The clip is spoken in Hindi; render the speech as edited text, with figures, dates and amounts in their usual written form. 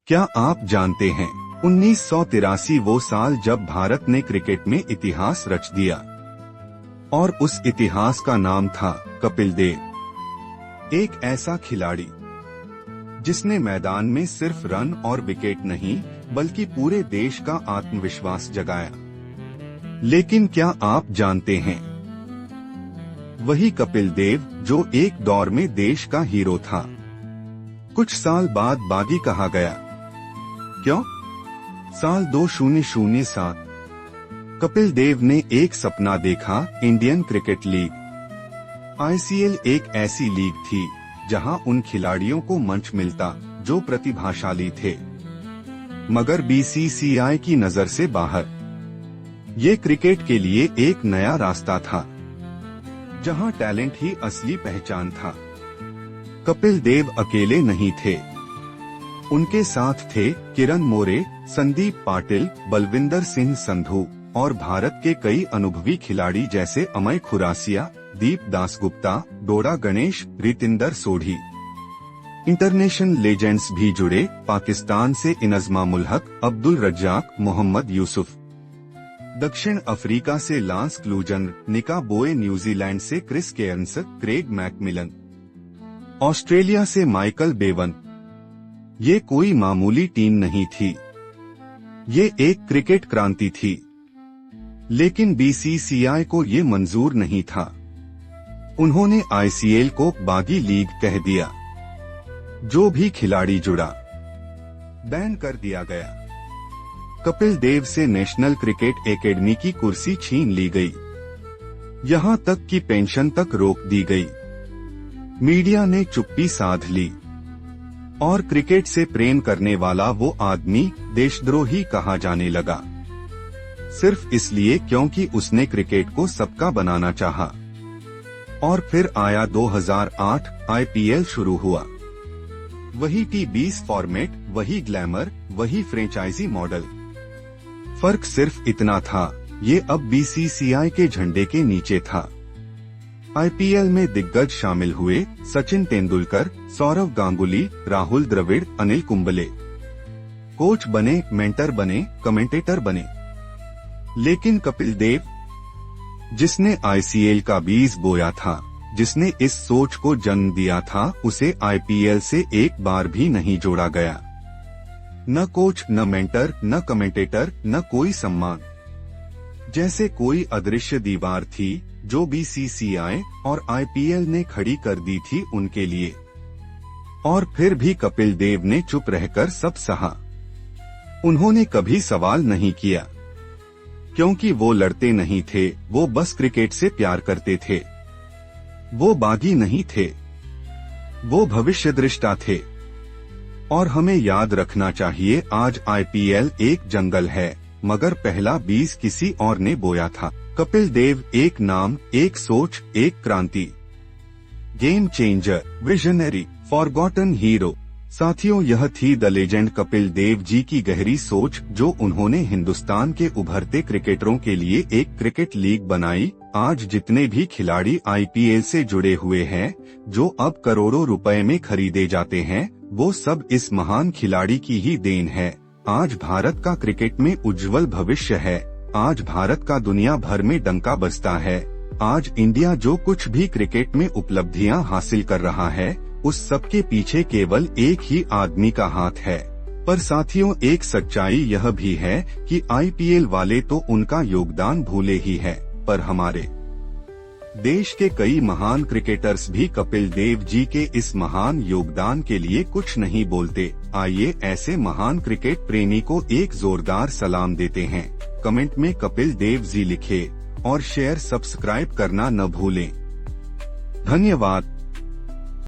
क्या आप जानते हैं 1983 वो साल जब भारत ने क्रिकेट में इतिहास रच दिया और उस इतिहास का नाम था कपिल देव। एक ऐसा खिलाड़ी जिसने मैदान में सिर्फ रन और विकेट नहीं बल्कि पूरे देश का आत्मविश्वास जगाया। लेकिन क्या आप जानते हैं वही कपिल देव जो एक दौर में देश का हीरो था, कुछ साल बाद बागी कहा गया। क्यों? साल 2007 कपिल देव ने एक सपना देखा, इंडियन क्रिकेट लीग। आईसीएल एक ऐसी लीग थी जहां उन खिलाड़ियों को मंच मिलता जो प्रतिभाशाली थे, मगर बीसीसीआई की नजर से बाहर। ये क्रिकेट के लिए एक नया रास्ता था जहां टैलेंट ही असली पहचान था। कपिल देव अकेले नहीं थे, उनके साथ थे किरण मोरे, संदीप पाटिल, बलविंदर सिंह संधू और भारत के कई अनुभवी खिलाड़ी जैसे अमय खुरासिया, दीप दासगुप्ता, डोरा गणेश, रितिंदर सोढ़ी। इंटरनेशनल लेजेंड्स भी जुड़े, पाकिस्तान से इनजमा उल हक, अब्दुल रज्जाक, मोहम्मद यूसुफ। दक्षिण अफ्रीका से लांस क्लूजन, निका बोए, न्यूजीलैंड से Chris Cairns, Craig McMillan, Australia से माइकल बेवन। ये कोई मामूली टीम नहीं थी, ये एक क्रिकेट क्रांति थी। लेकिन बीसीसीआई को ये मंजूर नहीं था। उन्होंने आईसीएल को बागी लीग कह दिया। जो भी खिलाड़ी जुड़ा बैन कर दिया गया। कपिल देव से नेशनल क्रिकेट एकेडमी की कुर्सी छीन ली गई, यहां तक कि पेंशन तक रोक दी गई। मीडिया ने चुप्पी साध ली और क्रिकेट से प्रेम करने वाला वो आदमी देशद्रोही कहा जाने लगा, सिर्फ इसलिए क्योंकि उसने क्रिकेट को सबका बनाना चाहा। और फिर आया 2008, आईपीएल शुरू हुआ। वही T20 फॉर्मेट, वही ग्लैमर, वही फ्रेंचाइजी मॉडल। फर्क सिर्फ इतना था, ये अब बीसीसीआई के झंडे के नीचे था। आईपीएल में दिग्गज शामिल हुए, सचिन तेंदुलकर, सौरव गांगुली, राहुल द्रविड़, अनिल कुंबले। कोच बने, मेंटर बने, कमेंटेटर बने। लेकिन कपिल देव, जिसने आईसीएल का बीज बोया था, जिसने इस सोच को जन्म दिया था, उसे आईपीएल से एक बार भी नहीं जोड़ा गया। न कोच, न मेंटर, न कमेंटेटर, न कोई सम्मान। जैसे कोई अदृश्य दीवार थी जो बीसीसीआई और आईपीएल ने खड़ी कर दी थी उनके लिए। और फिर भी कपिल देव ने चुप रहकर सब सहा। उन्होंने कभी सवाल नहीं किया, क्योंकि वो लड़ते नहीं थे, वो बस क्रिकेट से प्यार करते थे। वो बागी नहीं थे, वो भविष्यदृष्टा थे। और हमें याद रखना चाहिए, आज आईपीएल एक जंगल है, मगर पहला बीज किसी और ने बोया था। कपिल देव एक नाम, एक सोच, एक क्रांति। Game changer, visionary, forgotten hero. साथियों, यह थी द लेजेंड कपिल देव जी की गहरी सोच, जो उन्होंने हिंदुस्तान के उभरते क्रिकेटरों के लिए एक क्रिकेट लीग बनाई। आज जितने भी खिलाड़ी आईपीएल से जुड़े हुए हैं, जो अब करोड़ों रुपए में खरीदे जाते हैं, वो सब इस महान खिलाड़ी की ही देन है। आज भारत का क्रिकेट में उज्जवल भविष्य है। आज भारत का दुनिया भर में डंका बजता है। आज इंडिया जो कुछ भी क्रिकेट में उपलब्धियां हासिल कर रहा है, उस सब के पीछे केवल एक ही आदमी का हाथ है। पर साथियों, एक सच्चाई यह भी है कि आईपीएल वाले तो उनका योगदान भूले ही है, पर हमारे देश के कई महान क्रिकेटर्स भी कपिल देव जी के इस महान योगदान के लिए कुछ नहीं बोलते। आइए ऐसे महान क्रिकेट प्रेमी को एक जोरदार सलाम देते हैं। कमेंट में कपिल देव जी लिखें और शेयर, सब्सक्राइब करना न भूलें। धन्यवाद।